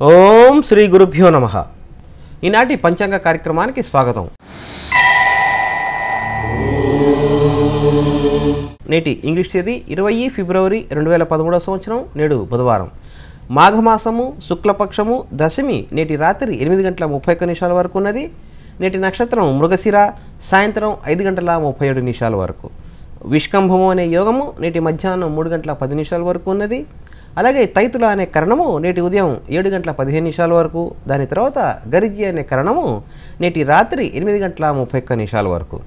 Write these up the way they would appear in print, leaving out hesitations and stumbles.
ఓం శ్రీ గురుభ్యో నమః. ఈనాటి పంచాంగ కార్యక్రమానికి స్వాగతం. నేటి ఇంగ్లీష్ తేదీ 20 ఫిబ్రవరి 2013 సంవత్సరం. నేడు బుధవారం. మాఘమాసము శుక్లపక్షము దశమి నేటి రాత్రి 8:31 వరకు ఉన్నది. నేటి నక్షత్రం మృగశిర సాయంత్రం 5:37 వరకు. విష్కంభము అనే యోగము నేటి మధ్యాహ్నం 3:10 వరకు ఉన్నది. అలాగే తైతుల అనే కరణము నేటి ఉదయం 7:15 వరకు. దాని తర్వాత గరిజి అనే కరణము నేటి రాత్రి 8:31 వరకు.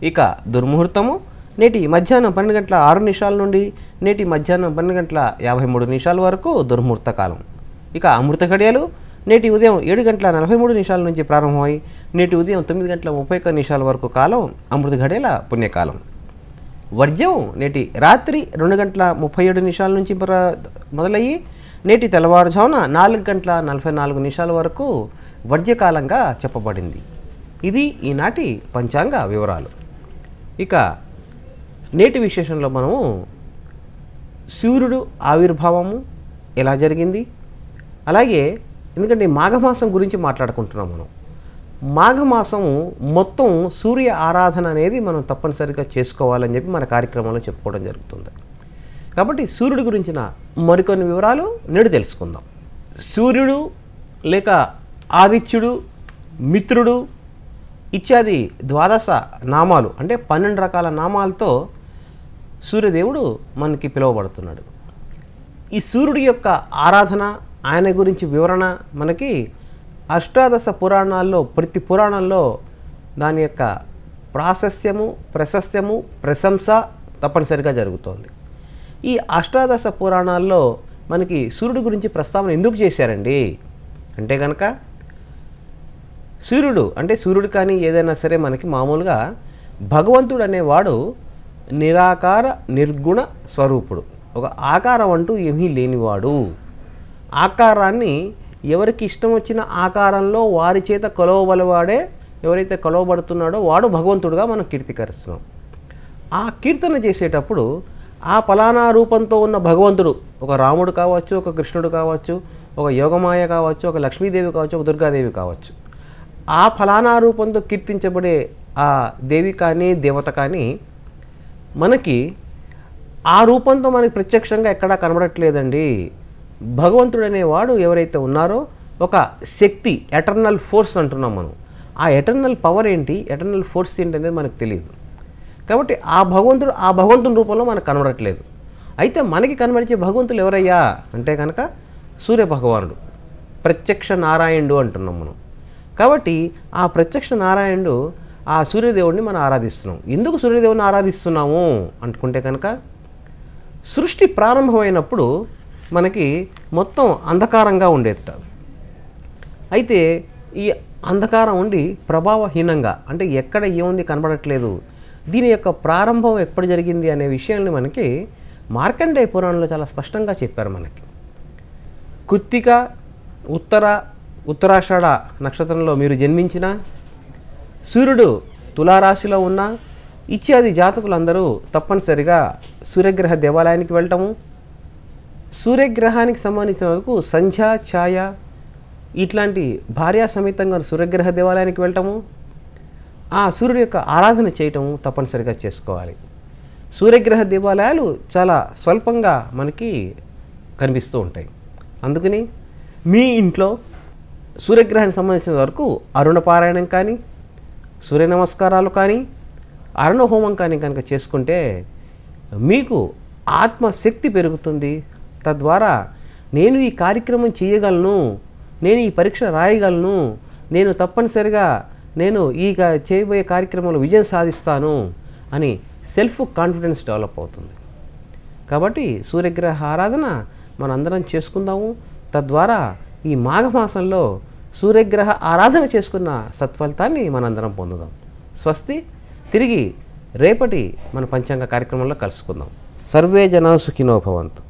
ఇక దుర్ముహూర్తము నేటి మధ్యాహ్నం 12:06 నుండి నేటి మధ్యాహ్నం 12:53 వరకు దుర్ముహూర్త కాలం. ఇక అమృత ఘడియలు నేటి ఉదయం 7:43 నుంచి ప్రారంభమై నేటి ఉదయం 9:31 వరకు కాలం అమృత ఘడియల పుణ్యకాలం. వర్జ్యం నేటి రాత్రి 2:37 నుంచి మొదలయ్యి నేటి తెల్లవారుజామున 4:44 వరకు వర్జ్యకాలంగా చెప్పబడింది. ఇది ఈనాటి పంచాంగ వివరాలు. ఇక నేటి విశేషంలో మనము సూర్యుడు ఆవిర్భావము ఎలా జరిగింది, అలాగే ఎందుకంటే మాఘమాసం గురించి మాట్లాడుకుంటున్నాం మనం. మాఘమాసము మొత్తం సూర్య ఆరాధన అనేది మనం తప్పనిసరిగా చేసుకోవాలని చెప్పి మన కార్యక్రమంలో చెప్పుకోవడం జరుగుతుంది. కాబట్టి సూర్యుడి గురించిన మరికొన్ని వివరాలు నేడు తెలుసుకుందాం. సూర్యుడు లేక ఆదిత్యుడు, మిత్రుడు ఇత్యాది 12 నామాలు అంటే 12 రకాల నామాలతో సూర్యదేవుడు మనకి పిలువబడుతున్నాడు. ఈ సూర్యుడి యొక్క ఆరాధన, ఆయన గురించి వివరణ మనకి అష్టాదశ పురాణాల్లో ప్రతి పురాణంలో దాని యొక్క ప్రాశస్త్యము, ప్రశస్త్యము, ప్రశంస తప్పనిసరిగా జరుగుతోంది. ఈ అష్టాదశ పురాణాల్లో మనకి సూర్యుడి గురించి ప్రస్తావన ఎందుకు చేశారండి అంటే కనుక సూర్యుడు అంటే సూర్యుడు కానీ ఏదైనా సరే మనకి మామూలుగా భగవంతుడు అనేవాడు నిరాకార నిర్గుణ స్వరూపుడు. ఒక ఆకారం అంటూ ఏమీ లేనివాడు. ఆకారాన్ని ఎవరికి ఇష్టం వచ్చిన ఆకారంలో వారి చేత కొలవబలవాడే, ఎవరైతే కొలవబడుతున్నాడో వాడు భగవంతుడుగా మనం కీర్తికరిస్తున్నాం. ఆ కీర్తన చేసేటప్పుడు ఆ ఫలానా రూపంతో ఉన్న భగవంతుడు, ఒక రాముడు కావచ్చు, ఒక కృష్ణుడు కావచ్చు, ఒక యోగమాయ కావచ్చు, ఒక లక్ష్మీదేవి కావచ్చు, ఒక దుర్గాదేవి కావచ్చు, ఆ ఫలానా రూపంతో కీర్తించబడే ఆ దేవి కానీ దేవత కానీ మనకి ఆ రూపంతో మనకి ప్రత్యక్షంగా ఎక్కడా కనబడట్లేదండి. భగవంతుడు అనేవాడు ఎవరైతే ఉన్నారో ఒక శక్తి, ఎటర్నల్ ఫోర్స్ అంటున్నాం మనం. ఆ ఎటర్నల్ పవర్ ఏంటి, ఎటర్నల్ ఫోర్స్ ఏంటి అనేది మనకు తెలియదు. కాబట్టి ఆ భగవంతుని రూపంలో మనకు కనబడట్లేదు. అయితే మనకి కనబడిచే భగవంతులు ఎవరయ్యా అంటే కనుక సూర్య భగవానుడు, ప్రత్యక్ష నారాయణుడు అంటున్నాం మనం. కాబట్టి ఆ ప్రత్యక్ష నారాయణుడు ఆ సూర్యదేవుడిని మనం ఆరాధిస్తున్నాం. ఎందుకు సూర్యదేవుడిని ఆరాధిస్తున్నాము అనుకుంటే కనుక సృష్టి ప్రారంభమైనప్పుడు మనకి మొత్తం అంధకారంగా ఉండేదట. అయితే ఈ అంధకారం ఉండి ప్రభావహీనంగా అంటే ఎక్కడ ఏముంది కనబడట్లేదు. దీని యొక్క ప్రారంభం ఎప్పుడు జరిగింది అనే విషయాన్ని మనకి మార్కండేయ పురాణంలో చాలా స్పష్టంగా చెప్పారు మనకి. కృత్తిక ఉత్తరాషాఢ నక్షత్రంలో మీరు జన్మించిన, సూర్యుడు తులారాశిలో ఉన్న ఇత్యాది జాతకులందరూ తప్పనిసరిగా సూర్యగ్రహ దేవాలయానికి వెళ్ళటము, సూర్యగ్రహానికి సంబంధించిన వరకు సంధ్య ఛాయ ఇట్లాంటి భార్యా సమేతంగా సూర్యగ్రహ దేవాలయానికి వెళ్ళటము, ఆ సూర్యుడి యొక్క ఆరాధన చేయటము తప్పనిసరిగా చేసుకోవాలి. సూర్యగ్రహ దేవాలయాలు చాలా స్వల్పంగా మనకి కనిపిస్తూ ఉంటాయి. అందుకని మీ ఇంట్లో సూర్యగ్రహానికి సంబంధించిన వరకు అరుణ పారాయణం కానీ, సూర్య నమస్కారాలు కానీ, అరుణ హోమం కానీ కనుక చేసుకుంటే మీకు ఆత్మశక్తి పెరుగుతుంది. తద్వారా నేను ఈ కార్యక్రమం చేయగలను, నేను ఈ పరీక్ష రాయగలను, నేను తప్పనిసరిగా నేను ఈ చేయబోయే కార్యక్రమంలో విజయం సాధిస్తాను అని సెల్ఫ్ కాన్ఫిడెన్స్ డెవలప్ అవుతుంది. కాబట్టి సూర్యగ్రహ ఆరాధన మనందరం చేసుకుందాము. తద్వారా ఈ మాఘమాసంలో సూర్యగ్రహ ఆరాధన చేసుకున్న సత్ఫలితాన్ని మనందరం పొందుదాం. స్వస్తి. తిరిగి రేపటి మన పంచాంగ కార్యక్రమంలో కలుసుకుందాం. సర్వే జనా సుఖినో భవంతు.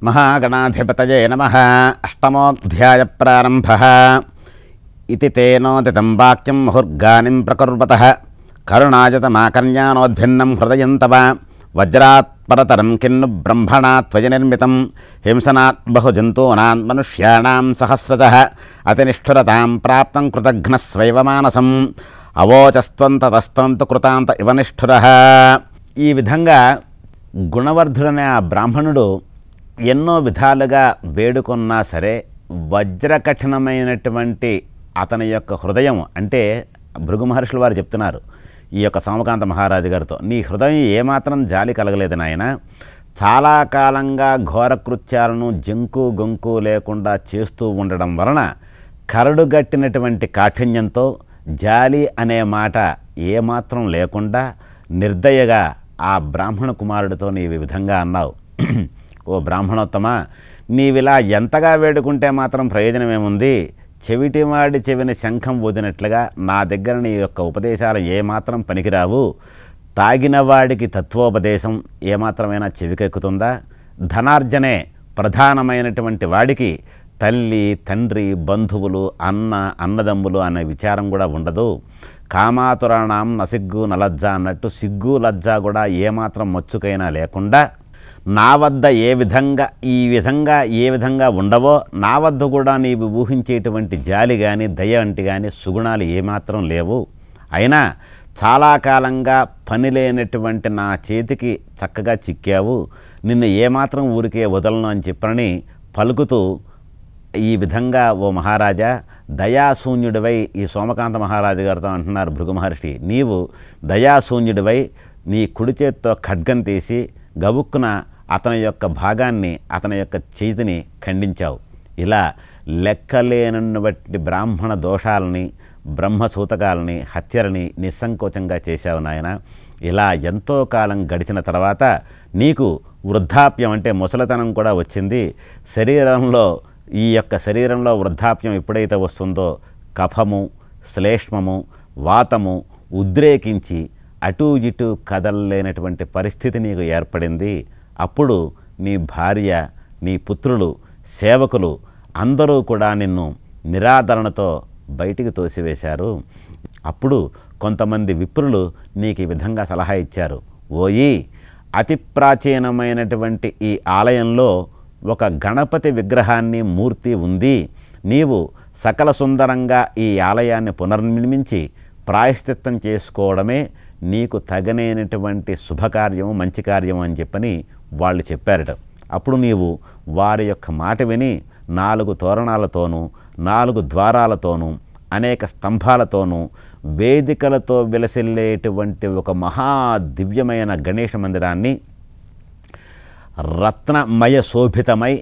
మహాగణాధిపతయే నమః. అష్టమోऽధ్యాయ ప్రారంభः. ఇతి తేనోదితం వాక్యం ముహుర్గానిం ప్రకుర్వతః కరుణాయతమాకర్ణ్యానోద్భిన్నం హృదయం తవ వజ్రాత్పరతరం కిన్ను బ్రహ్మణా త్వయ నిర్మితం హింసనాత్ బహుజంతూనాం మనుష్యాణాం సహస్రతః అతినిష్ఠురతాం ప్రాప్తం కృతఘ్నస్వైవ మానసం అవోచస్త్వంతతస్తంతు కృతాంత ఇవ నిష్ఠురః. ఈ విధంగా గుణవర్ధుడనే ఆ బ్రాహ్మణుడు ఎన్నో విధాలుగా వేడుకున్నా సరే వజ్రకఠినమైనటువంటి అతని యొక్క హృదయం, అంటే భృగు మహర్షుల వారు చెప్తున్నారు ఈ యొక్క సోమకాంత మహారాజు గారితో, నీ హృదయం ఏమాత్రం జాలి కలగలేదు నాయన. చాలా కాలంగా ఘోర కృత్యాలను జంకు గొంకు లేకుండా చేస్తూ ఉండడం వలన కరడుగట్టినటువంటి కాఠిన్యంతో జాలి అనే మాట ఏమాత్రం లేకుండా నిర్దయగా ఆ బ్రాహ్మణ కుమారుడితో నీవు ఈ విధంగా అన్నావు. ఓ బ్రాహ్మణోత్తమ, నీవిలా ఎంతగా వేడుకుంటే మాత్రం ప్రయోజనమేముంది? చెవిటివాడి చెవిని శంఖం ఊదినట్లుగా నా దగ్గర నీ యొక్క ఉపదేశాలు ఏమాత్రం పనికిరావు. తాగిన వాడికి తత్వోపదేశం ఏమాత్రమైనా చెవికెక్కుతుందా? ధనార్జనే ప్రధానమైనటువంటి వాడికి తల్లి, తండ్రి, బంధువులు, అన్నదమ్ములు అనే విచారం కూడా ఉండదు. కామాతురాణం నసిగ్గు నలజ్జ అన్నట్టు సిగ్గు లజ్జ కూడా ఏమాత్రం మచ్చుకైనా లేకుండా నా వద్ద ఏ విధంగా ఉండవో నా వద్ద కూడా నీవు ఊహించేటువంటి జాలి కానీ దయ వంటి కానీ సుగుణాలు ఏమాత్రం లేవు. అయినా చాలా కాలంగా పని లేనటువంటి నా చేతికి చక్కగా చిక్కావు, నిన్ను ఏమాత్రం ఊరికే వదలను అని చెప్పని పలుకుతూ ఈ విధంగా ఓ మహారాజా దయాశూన్యుడివై, ఈ సోమకాంత మహారాజు గారితో అంటున్నారు భృగు మహర్షి, నీవు దయాశూన్యుడివై నీ కుడి చేత్తో ఖడ్గం తీసి గబుక్కున అతని యొక్క భాగాన్ని, అతని యొక్క చేతిని ఖండించావు. ఇలా లెక్కలేనటువంటి బ్రాహ్మణ దోషాలని, బ్రహ్మసూతకాలని, హత్యలని నిస్సంకోచంగా చేశావు నాయన. ఇలా ఎంతో కాలం గడిచిన తర్వాత నీకు వృద్ధాప్యం అంటే ముసలితనం కూడా వచ్చింది. ఈ యొక్క శరీరంలో వృద్ధాప్యం ఎప్పుడైతే వస్తుందో కఫము, శ్లేష్మము, వాతము ఉద్రేకించి అటూ ఇటూ కదలలేనటువంటి పరిస్థితి నీకు ఏర్పడింది. అప్పుడు నీ భార్య, నీ పుత్రులు, సేవకులు అందరూ కూడా నిన్ను నిరాదరణతో బయటికి తోసివేశారు. అప్పుడు కొంతమంది విప్రులు నీకు ఈ విధంగా సలహా ఇచ్చారు, ఓయి అతి ప్రాచీనమైనటువంటి ఈ ఆలయంలో ఒక గణపతి విగ్రహాన్ని, మూర్తి ఉంది. నీవు సకల సుందరంగా ఈ ఆలయాన్ని పునర్నిర్మించి ప్రాయశ్చిత్తం చేసుకోవడమే నీకు తగనైనటువంటి శుభకార్యము, మంచి కార్యము అని చెప్పని వాళ్ళు చెప్పారట. అప్పుడు నీవు వారి యొక్క మాట విని 4 తోరణాలతోనూ, 4 ద్వారాలతోనూ, అనేక స్తంభాలతోనూ, వేదికలతో విలసిల్లేటువంటి ఒక మహా దివ్యమైన గణేష మందిరాన్ని రత్నమయ శోభితమై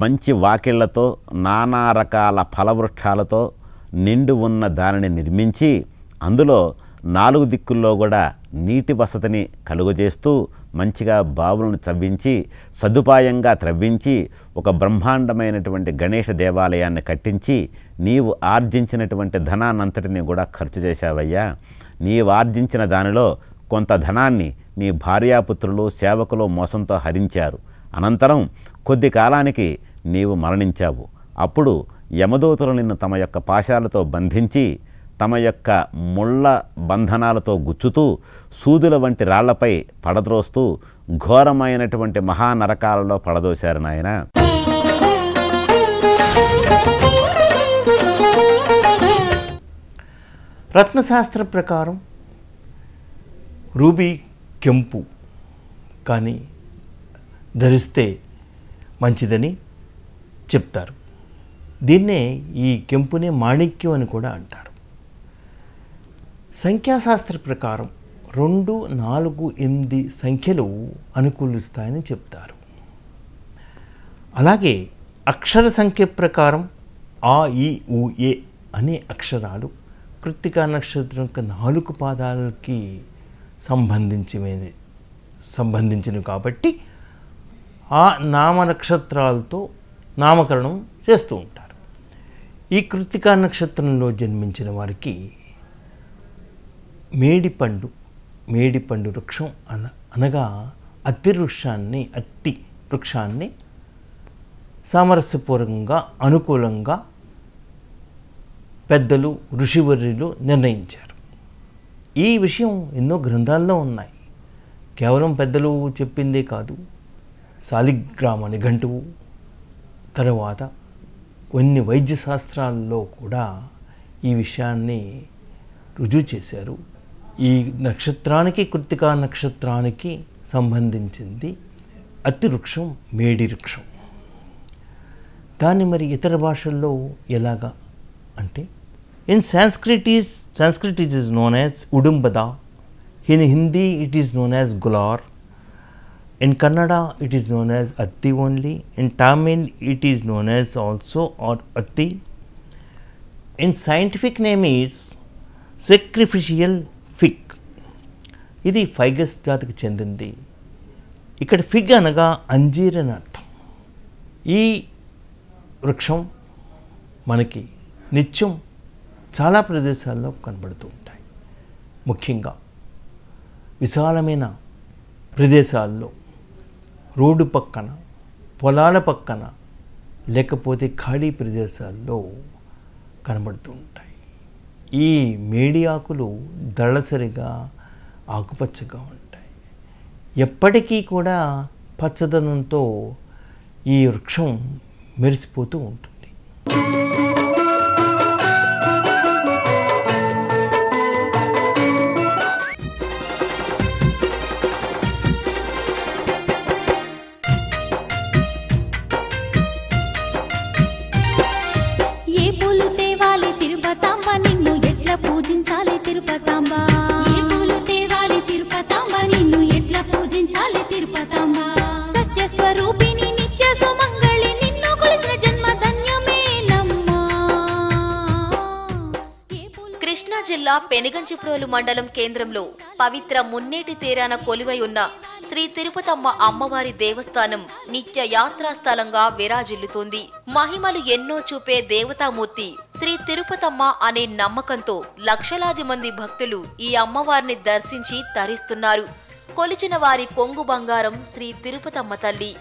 మంచి వాకిళ్లతో, నానా రకాల ఫలవృక్షాలతో నిండు ఉన్న దానిని నిర్మించి అందులో 4 దిక్కుల్లో కూడా నీటి వసతిని కలుగజేస్తూ మంచిగా బావులను త్రవ్వించి సదుపాయంగా త్రవ్వించి ఒక బ్రహ్మాండమైనటువంటి గణేష దేవాలయాన్ని కట్టించి నీవు ఆర్జించినటువంటి ధనాన్నంతటిని కూడా ఖర్చు చేశావయ్యా. నీవు ఆర్జించిన దానిలో కొంత ధనాన్ని నీ భార్యాపుత్రులు, సేవకులు మోసంతో హరించారు. అనంతరం కొద్ది కాలానికి నీవు మరణించావు. అప్పుడు యమదూతలు నిన్ను తమ యొక్క పాశాలతో బంధించి తమ యొక్క ముళ్ళ బంధనాలతో గుచ్చుతూ సూదుల వంటి రాళ్లపై పడద్రోస్తూ ఘోరమైనటువంటి మహానరకాలలో పడదోశారు నాయన. రత్నశాస్త్ర ప్రకారం రూబీ కెంపు కానీ ధరిస్తే మంచిదని చెప్తారు. దీన్నే ఈ కెంపునే మాణిక్యం అని కూడా అంటారు. సంఖ్యాశాస్త్ర ప్రకారం 2, 4, 8 సంఖ్యలు అనుకూలిస్తాయని చెప్తారు. అలాగే అక్షర సంఖ్య ప్రకారం ఆ, ఈ, ఊ, ఏ అనే అక్షరాలు కృత్తికా నక్షత్రం యొక్క 4 పాదాలకి సంబంధించినవి కాబట్టి ఆ నామ నక్షత్రాలతో నామకరణం చేస్తూ ఉంటారు. ఈ కృత్తికా నక్షత్రంలో జన్మించిన వారికి మేడిపండు వృక్షం అనగా అత్తి వృక్షాన్ని సామరస్యపూర్వకంగా అనుకూలంగా పెద్దలు ఋషివర్యులు నిర్ణయించారు. ఈ విషయం ఎన్నో గ్రంథాల్లో ఉన్నాయి. కేవలం పెద్దలు చెప్పిందే కాదు, శాలిగ్రామ నిఘంటువు తర్వాత కొన్ని వైద్య శాస్త్రాల్లో కూడా ఈ విషయాన్ని రుజువు చేశారు. ఈ నక్షత్రానికి కృత్తికా నక్షత్రానికి సంబంధించింది అతి వృక్షం మేడి వృక్షం. దాన్ని మరి ఇతర భాషల్లో ఎలాగా అంటే in Sanskrit it is known as ఉడుంబద, in Hindi it is known as Gular, in Kannada it is known as Atti only, in Tamil it is known as also or Atti. In scientific name is sacrificial fig. ఇది ఫైగస్ జాతికి చెందింది. ఇక్కడ fig అనగా అంజీర్ అని అర్థం. ఈ వృక్షం మనకి నిత్యం చాలా ప్రదేశాల్లో కనబడుతూ ఉంటాయి. ముఖ్యంగా విశాలమైన ప్రదేశాల్లో, రోడ్డు పక్కన, పొలాల పక్కన, లేకపోతే ఖాళీ ప్రదేశాల్లో కనబడుతూ ఉంటాయి. ఈ మేడి ఆకులు దళసరిగా ఆకుపచ్చగా ఉంటాయి. ఎప్పటికీ కూడా పచ్చదనంతో ఈ వృక్షం మెరిసిపోతూ ఉంటుంది. కృష్ణా జిల్లా పెనుగంచిప్రోలు మండలం కేంద్రంలో పవిత్ర మున్నేటి తీరాన కొలువై ఉన్న శ్రీ తిరుపతమ్మ అమ్మవారి దేవస్థానం నిత్య యాత్రా స్థలంగా విరాజిల్లుతోంది. మహిమలు ఎన్నో చూపే దేవతామూర్తి శ్రీ తిరుపతమ్మ అనే నమ్మకంతో లక్షలాది మంది భక్తులు ఈ అమ్మవారిని దర్శించి తరిస్తున్నారు. కొలిచిన వారి కొంగు బంగారం శ్రీ తిరుపతమ్మ తల్లి.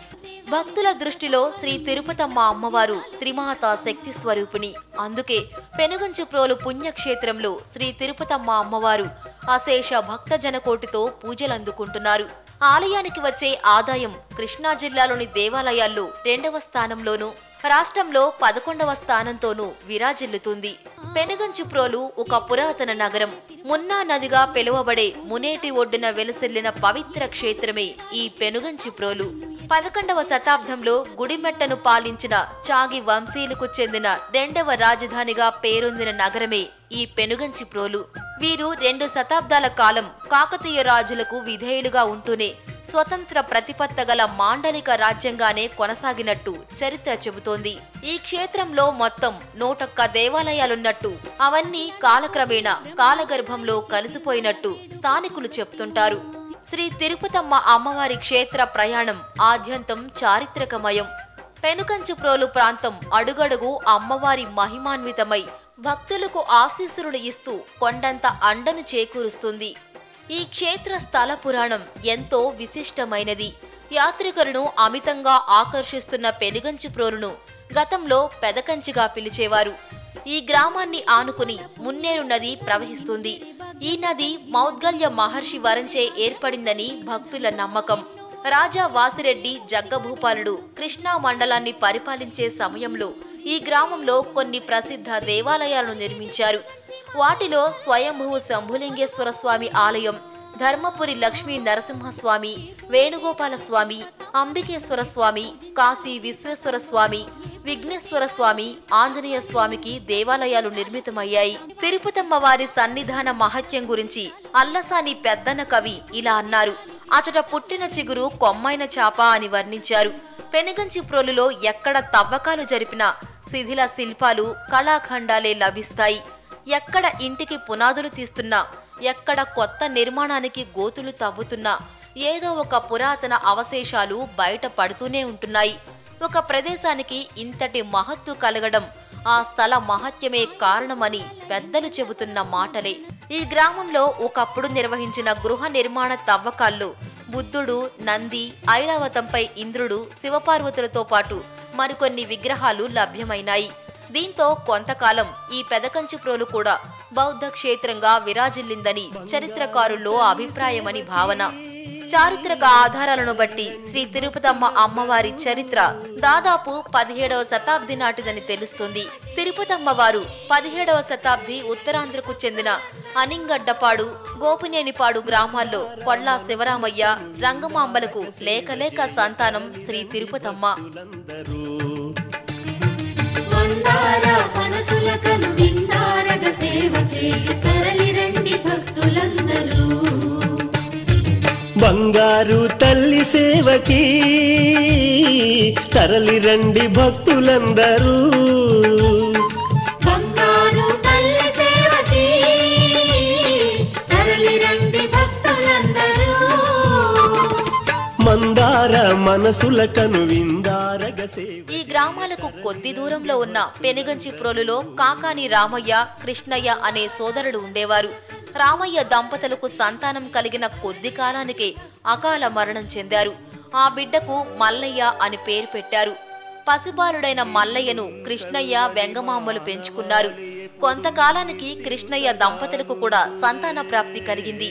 భక్తుల దృష్టిలో శ్రీ తిరుపతమ్మ అమ్మవారు త్రిమాతా శక్తి స్వరూపిణి. అందుకే పెనుగంచిప్రోలు పుణ్యక్షేత్రంలో శ్రీ తిరుపతమ్మ అమ్మవారు అశేష భక్త జనకోటితో పూజలందుకుంటున్నారు. ఆలయానికి వచ్చే ఆదాయం కృష్ణా జిల్లాలోని దేవాలయాల్లో 2వ స్థానంలోనూ, రాష్ట్రంలో 11వ స్థానంతోనూ విరాజిల్లుతుంది. పెనుగంచిప్రోలు ఒక పురాతన నగరం. మున్నా నదిగా పిలువబడే మునేటి ఒడ్డున వెలసిల్లిన పవిత్ర క్షేత్రమే ఈ పెనుగంచిప్రోలు. 11వ శతాబ్దంలో గుడిమెట్టను పాలించిన చాగి వంశీయులకు చెందిన 2వ రాజధానిగా పేరొందిన నగరమే ఈ పెనుగంచిప్రోలు. వీరు 2 శతాబ్దాల కాలం కాకతీయ రాజులకు విధేయులుగా ఉంటూనే స్వతంత్ర ప్రతిపత్త గల మాండలిక రాజ్యంగానే కొనసాగినట్టు చరిత్ర చెబుతోంది. ఈ క్షేత్రంలో మొత్తం 101 దేవాలయాలున్నట్టు, అవన్నీ కాలక్రమేణా కాలగర్భంలో కలిసిపోయినట్టు స్థానికులు చెప్తుంటారు. శ్రీ తిరుపతమ్మ అమ్మవారి క్షేత్ర ప్రయాణం ఆద్యంతం చారిత్రకమయం. పెనుగంచిప్రోలు ప్రాంతం అడుగడుగు అమ్మవారి మహిమాన్వితమై భక్తులకు ఆశీస్సులు ఇస్తూ కొండంత అండను చేకూరుస్తుంది. ఈ క్షేత్ర స్థల పురాణం ఎంతో విశిష్టమైనది. యాత్రికులను అమితంగా ఆకర్షిస్తున్న పెనుగంచిప్రోలును గతంలో పెదకంచిగా పిలిచేవారు. ఈ గ్రామాన్ని ఆనుకుని మున్నేరు నది ప్రవహిస్తుంది. ఈ నది మౌద్గల్య మహర్షి వరంచే ఏర్పడిందని భక్తుల నమ్మకం. రాజా వాసిరెడ్డి జగ్గభూపాలుడు కృష్ణా మండలాన్ని పరిపాలించే సమయంలో ఈ గ్రామంలో కొన్ని ప్రసిద్ధ దేవాలయాలను నిర్మించారు. వాటిలో స్వయంభూ శంభులింగేశ్వర స్వామి ఆలయం, ధర్మపురి లక్ష్మీ నరసింహస్వామి, వేణుగోపాల స్వామి, అంబికేశ్వర స్వామి, కాశీ విశ్వేశ్వర స్వామి, విఘ్నేశ్వర స్వామి, ఆంజనేయ స్వామికి దేవాలయాలు నిర్మితమయ్యాయి. తిరుపతమ్మ వారి సన్నిధాన మహత్యం గురించి అల్లసాని పెద్దన్న కవి ఇలా అన్నారు: అచట పుట్టిన చిగురు కొమ్మైన చాప అని వర్ణించారు. పెనుగంచిప్రోలులో ఎక్కడ తవ్వకాలు జరిపినా శిథిల శిల్పాలు, కళాఖండాలే లభిస్తాయి. ఎక్కడ ఇంటికి పునాదులు తీస్తున్నా, ఎక్కడ కొత్త నిర్మాణానికి గోతులు తవ్వుతున్నా ఏదో ఒక పురాతన అవశేషాలు బయట పడుతూనే ఉంటున్నాయి. ఒక ప్రదేశానికి ఇంతటి మహత్తు కలగడం ఆ స్థల మహత్యమే కారణమని పెద్దలు చెబుతున్న మాటలే. ఈ గ్రామంలో ఒకప్పుడు నిర్వహించిన గృహ నిర్మాణ తవ్వకాల్లో బుద్ధుడు, నంది, ఐరావతంపై ఇంద్రుడు, శివపార్వతులతో పాటు మరికొన్ని విగ్రహాలు లభ్యమైనాయి. దీంతో కొంతకాలం ఈ పెదకంచిప్రోలు కూడా బౌద్ధ క్షేత్రంగా విరాజిల్లిందని చరిత్రకారుల్లో అభిప్రాయమని భావన. చారిత్రక ఆధారాలను బట్టి శ్రీ తిరుపతమ్మ అమ్మవారి చరిత్ర దాదాపు 17వ శతాబ్ది నాటిదని తెలుస్తుంది. తిరుపతమ్మ వారు 17వ శతాబ్ది ఉత్తరాంధ్రకు చెందిన అనింగడ్డపాడు, గోపినేనిపాడు గ్రామాల్లో కొల్లా శివరామయ్య, రంగమాంబలకు లేక సంతానం శ్రీ తిరుపతమ్మ. బంగారు తల్లి సేవకి తరలి రండి భక్తులందరూ. బంగారు తల్లి సేవకి తరలి రండి భక్తులందరూ. మందార మనసుల కనువిందారగ సేవ. ఈ గ్రామాలకు కొద్ది దూరంలో ఉన్న పెనుగంచిప్రోలులో కాకాని రామయ్య, కృష్ణయ్య అనే సోదరులు ఉండేవారు. రామయ్య దంపతులకు సంతానం కలిగిన కొద్ది కాలానికే అకాల మరణం చెందారు. ఆ బిడ్డకు మల్లయ్య అని పేరు పెట్టారు. పసిబాలుడైన మల్లయ్యను కృష్ణయ్య, వెంగమాంబలు పెంచుకున్నారు. కొంతకాలానికి కృష్ణయ్య దంపతులకు కూడా సంతాన ప్రాప్తి కలిగింది.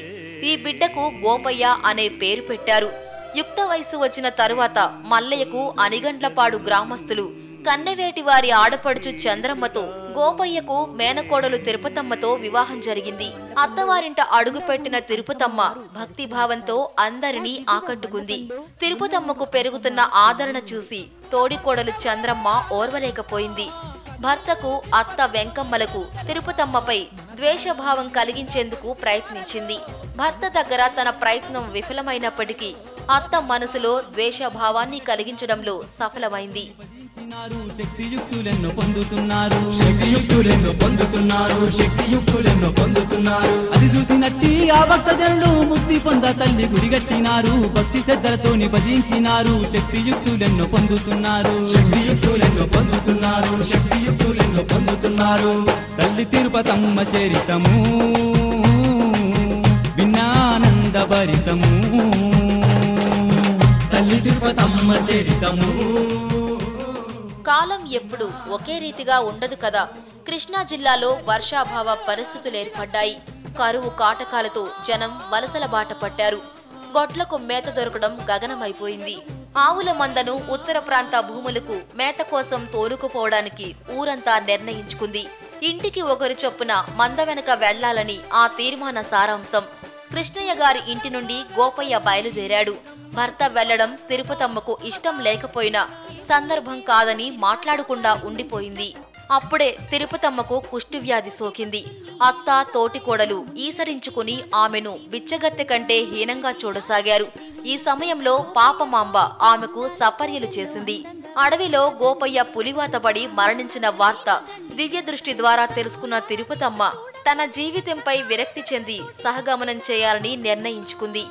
ఈ బిడ్డకు గోపయ్య అనే పేరు పెట్టారు. యుక్త వయసు వచ్చిన తరువాత మల్లయ్యకు అనిగండ్లపాడు గ్రామస్తులు కన్నెవేటి వారి ఆడపడుచు చంద్రమ్మతో, గోపయ్యకు మేనకోడలు తిరుపతమ్మతో వివాహం జరిగింది. అత్తవారింట అడుగుపెట్టిన తిరుపతమ్మ భక్తిభావంతో అందరినీ ఆకట్టుకుంది. తిరుపతమ్మకు పెరుగుతున్న ఆదరణ చూసి తోడికోడలు చంద్రమ్మ ఓర్వలేకపోయింది. భర్తకు, అత్త వెంకమ్మలకు తిరుపతమ్మపై ద్వేషభావం కలిగించేందుకు ప్రయత్నించింది. భర్త దగ్గర తన ప్రయత్నం విఫలమైనప్పటికీ అత్త మనసులో ద్వేషభావాన్ని కలిగించడంలో సఫలమైంది. శక్తియుక్తులెన్నో పొందుతున్నారు. అది చూసినట్టి ఆ భక్తజనులు ముక్తి పొంద తల్లి గుడిగట్టినారు. భక్తి శ్రద్ధలతోని భజించినారు. శక్తియుక్తులెన్నో పొందుతున్నారు. తల్లి తిరుపతమ్మ చరితము విన్నానంద భరితము. తల్లి తిరుపతమ్మ చరితము. కాలం ఎప్పుడు ఒకే రీతిగా ఉండదు కదా. కృష్ణా జిల్లాలో వర్షాభావ పరిస్థితులు ఏర్పడ్డాయి. కరువు కాటకాలతో జనం వలసల బాట పట్టారు. గొడ్లకు మేత దొరకడం గగనమైపోయింది. ఆవుల మందను ఉత్తర ప్రాంత భూములకు మేత కోసం తోలుకుపోవడానికి ఊరంతా నిర్ణయించుకుంది. ఇంటికి ఒకరు చొప్పున మంద వెనక వెళ్లాలని ఆ తీర్మాన సారాంశం. కృష్ణయ్య గారి ఇంటి నుండి గోపయ్య బయలుదేరాడు. భర్త వెళ్లడం తిరుపతమ్మకు ఇష్టం లేకపోయినా సందర్భం కాదని మాట్లాడకుండా ఉండిపోయింది. అప్పుడే తిరుపతమ్మకు కుష్ఠవ్యాధి సోకింది. అత్త, తోటికోడలు ఈసరించుకుని ఆమెను బిచ్చగత్తె కంటే హీనంగా చూడసాగారు. ఈ సమయంలో పాపమాంబ ఆమెకు సపర్యలు చేసింది. అడవిలో గోపయ్య పులివాత పడి మరణించిన వార్త దివ్య దృష్టి ద్వారా తెలుసుకున్న తిరుపతమ్మ తన జీవితంపై విరక్తి చెంది సహగమనం చేయాలని నిర్ణయించుకుంది.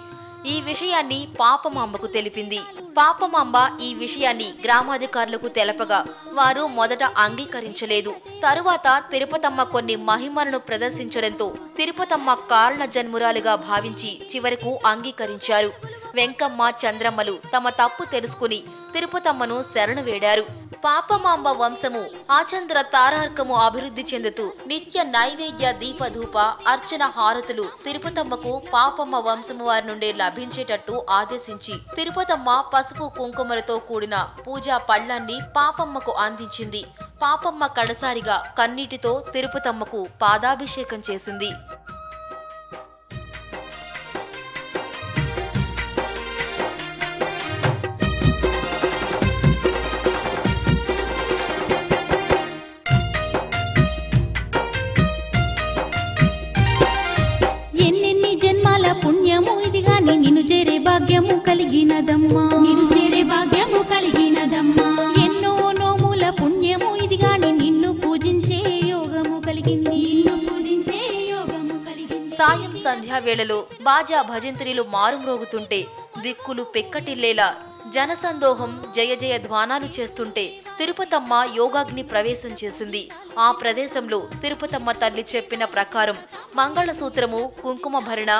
ఈ విషయాన్ని పాపమాంబకు తెలిపింది. పాపమాంబ ఈ విషయాన్ని గ్రామాధికారులకు తెలపగా వారు మొదట అంగీకరించలేదు. తరువాత తిరుపతమ్మ కొన్ని మహిమలను ప్రదర్శించడంతో తిరుపతమ్మ కారణ జన్మురాలుగా భావించి చివరకు అంగీకరించారు. వెంకమ్మ, చంద్రమ్మలు తమ తప్పు తెలుసుకుని తిరుపతమ్మను శరణు వేడారు. పాపమాంబ వంశము ఆచంద్ర తారార్కము అభివృద్ధి చెందుతూ నిత్య నైవేద్య దీపధూప అర్చన హారతులు తిరుపతమ్మకు పాపమ్మ వంశము వారి నుండి లభించేటట్టు ఆదేశించి తిరుపతమ్మ పసుపు కుంకుమలతో కూడిన పూజా పళ్ళాన్ని పాపమ్మకు అందించింది. పాపమ్మ కడసారిగా కన్నీటితో తిరుపతమ్మకు పాదాభిషేకం చేసింది. భాగ్యము కలిగినదమ్మా ఎన్నో నోముల పుణ్యము ఇది గాని నిన్ను పూజించే యోగము కలిగింది. సాయం సంధ్యా వేళలో బాజా భజంత్రీలు మారుమ్రోగుతుంటే దిక్కులు పెక్కటిల్లేలా జనసందోహం జయ జయ ధ్వానాలు చేస్తుంటే తిరుపతమ్మ యోగాగ్ని ప్రవేశం చేసింది. ఆ ప్రదేశంలో తిరుపతమ్మ తల్లి చెప్పిన ప్రకారం మంగళసూత్రము, కుంకుమ భరణ,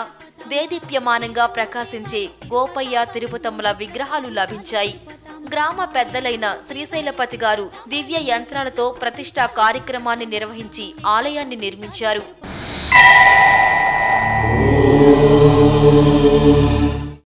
దేదీప్యమానంగా ప్రకాశించే గోపయ్య, తిరుపతమ్మల విగ్రహాలు లభించాయి. గ్రామ పెద్దలైన శ్రీశైలపతి గారు దివ్య యంత్రాలతో ప్రతిష్ఠా కార్యక్రమాన్ని నిర్వహించి ఆలయాన్ని నిర్మించారు.